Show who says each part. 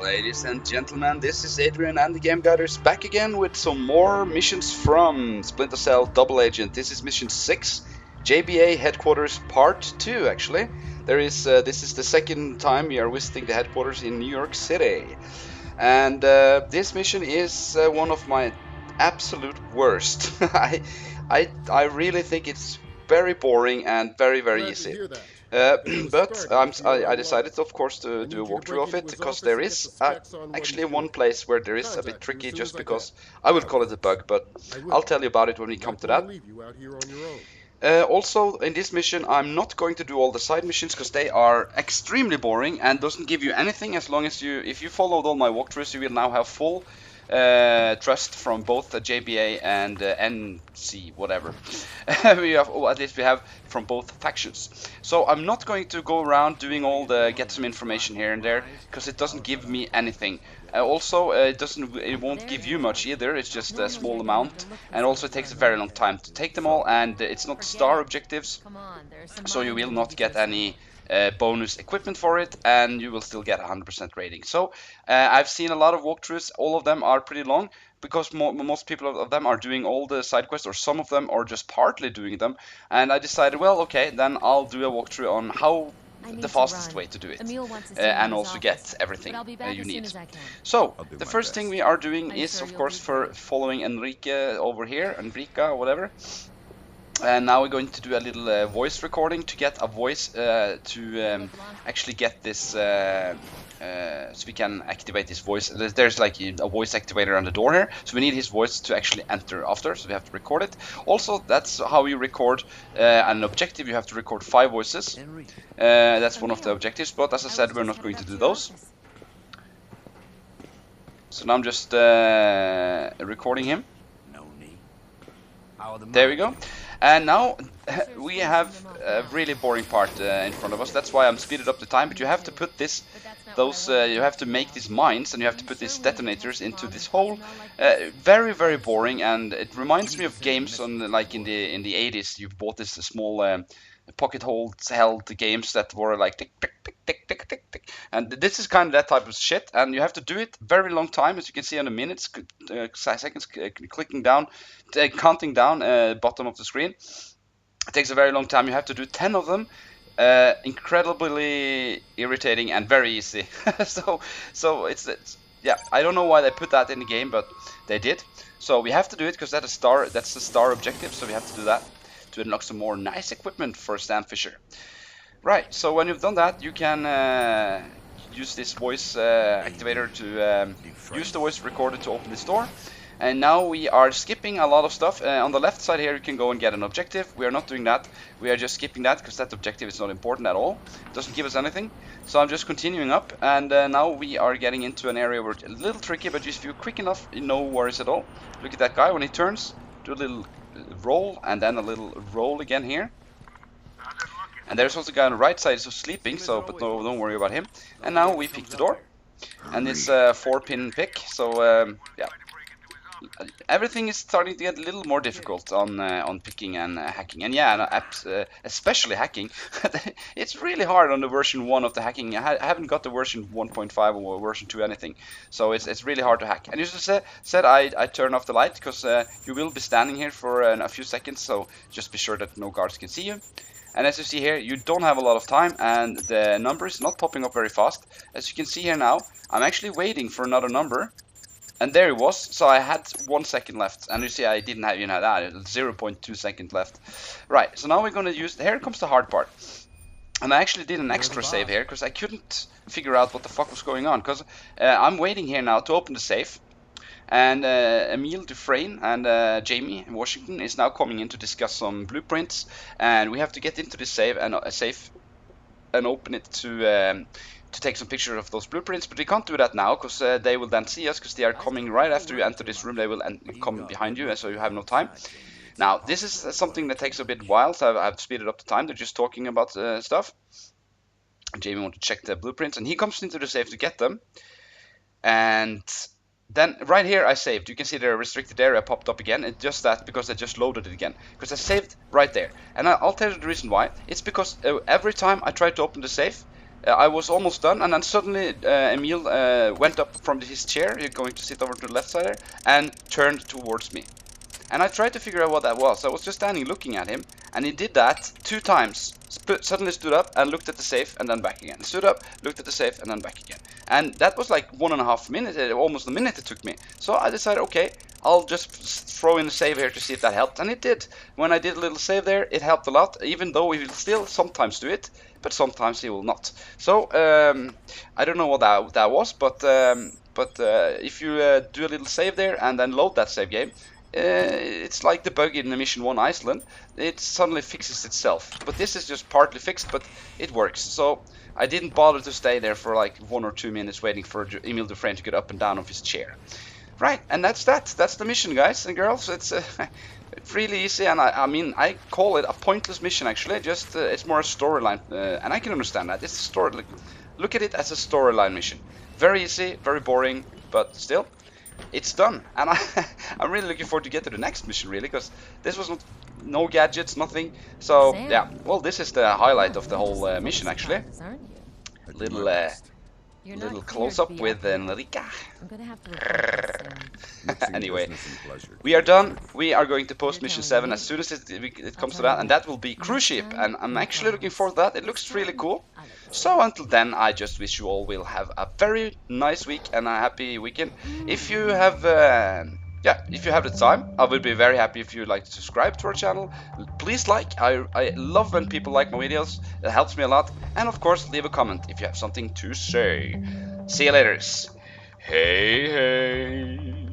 Speaker 1: Ladies and gentlemen, this is Adrian and the Game Guiders back again with some more missions from Splinter Cell Double Agent. This is mission 6, JBA Headquarters Part 2 actually. This is the second time we are visiting the headquarters in New York City. And this mission is one of my absolute worst. I really think it's very boring and very easy. But I decided, of course, to do a walkthrough of it because there is actually one place where there is a bit tricky, just because I would call it a bug, but I'll tell you about it when we come to that. Also, in this mission, I'm not going to do all the side missions because they are extremely boring and doesn't give you anything as long as if you followed all my walkthroughs, you will now have full trust from both the JBA and NC, whatever. At least we have from both factions. So I'm not going to go around doing all the get some information here and there because it doesn't give me anything. Also, it won't give you much either. It's just a small amount, and also it takes a very long time to take them all. And it's not star objectives, so you will not get any bonus equipment for it, and you will still get 100% rating. So I've seen a lot of walkthroughs. All of them are pretty long because most people of them are doing all the side quests, or some of them are just partly doing them. And I decided, well, okay, then I'll do a walkthrough on how the fastest way to do it, and also get everything you need. So the first thing we are doing is, of course, for following Enrique over here, Enrica, whatever. And now we're going to do a little voice recording to get a voice to actually get this, so we can activate his voice. There's like a voice activator on the door here, so we need his voice to actually enter after, so we have to record it. Also, that's how you record an objective. You have to record 5 voices. That's one of the objectives, but as I said, we're not going to do those. So now I'm just recording him. There we go. And now we have a really boring part in front of us. That's why I'm speeded up the time. But you have to put you have to make these mines, and you have to put these detonators into this hole. Very boring, and it reminds me of games on like in the 80s. You bought this small pocket held games that were like tick tick tick tick tick tick tick, and this is kind of that type of shit. And you have to do it very long time, as you can see on the minutes, seconds, clicking down, counting down, bottom of the screen. It takes a very long time. You have to do 10 of them. Incredibly irritating and very easy. so it's yeah, I don't know why they put that in the game, but they did. So we have to do it because that's the star objective. So we have to do that to unlock some more nice equipment for Stan Fisher. Right, so when you've done that, you can use this voice activator to use the voice recorder to open this door. And now we are skipping a lot of stuff. On the left side here, you can go and get an objective. We are not doing that. We are just skipping that because that objective is not important at all. It doesn't give us anything. So I'm just continuing up, and now we are getting into an area where it's a little tricky, but if you're quick enough, no worries at all. Look at that guy when he turns. Do a little roll, and then a little roll again here. And there's also a guy on the right side who's sleeping, so but no, don't worry about him. And now we pick the door, and it's a 4-pin pick. So yeah, everything is starting to get a little more difficult on picking and hacking. And yeah, especially hacking. It's really hard on the version 1 of the hacking. I haven't got the version 1.5 or version 2 anything, so it's really hard to hack. And you just said I turn off the light because you will be standing here for a few seconds, so just be sure that no guards can see you. And as you see here, you don't have a lot of time, and the number is not popping up very fast. As you can see here now, I'm actually waiting for another number. And there it was, so I had 1 second left, and you see I didn't have, that, 0.2 seconds left. Right, so now we're going to use, here comes the hard part. And I actually did an extra save here, because I couldn't figure out what the fuck was going on, because I'm waiting here now to open the safe. And Emile Dufresne and Jamie in Washington is now coming in to discuss some blueprints, and we have to get into this safe and open it to take some pictures of those blueprints, but we can't do that now because they will then see us, because they are coming right after you enter this room. They will come behind you, so you have no time. Now this is something that takes a bit while, so I've speeded up the time. They're just talking about stuff. Jamie wants to check the blueprints, and he comes into the safe to get them. And then right here I saved. You can see the restricted area popped up again. It's just that because I just loaded it again, because I saved right there. And I'll tell you the reason why. It's because every time I try to open the safe, I was almost done, and then suddenly Emil went up from his chair, going to sit over to the left side there, and turned towards me. And I tried to figure out what that was. I was just standing looking at him, and he did that 2 times. Suddenly stood up and looked at the safe, and then back again. Stood up, looked at the safe, and then back again. And that was like 1.5 minutes, almost a minute it took me. So I decided, okay, I'll just throw in a save here to see if that helped, and it did. When I did a little save there, it helped a lot, even though he will still sometimes do it, but sometimes he will not. So I don't know what that was, but if you do a little save there and then load that save game, it's like the bug in the Mission 1 Iceland. It suddenly fixes itself. But this is just partly fixed, but it works. So I didn't bother to stay there for like 1 or 2 minutes waiting for Emil Dufresne to get up and down off his chair. Right, and that's that. That's the mission, guys and girls. It's it's really easy, and I mean, I call it a pointless mission actually. Just it's more a storyline, and I can understand that. It's a story. Look at it as a storyline mission. Very easy, very boring, but still, it's done. And I'm really looking forward to get to the next mission, really, because this was no gadgets, nothing. So yeah, well, this is the highlight of the whole mission actually. Little close-up with Enrica. Anyway, we are done. We are going to post mission 7 as soon as it comes to that, and that will be cruise ship, and I'm actually looking forward to that. It looks really cool. So until then, I just wish you all will have a very nice week and a happy weekend. If you have if you have the time, I would be very happy if you'd like to subscribe to our channel. Please like. I love when people like my videos. It helps me a lot. And of course, leave a comment if you have something to say. See you later. Hey, hey.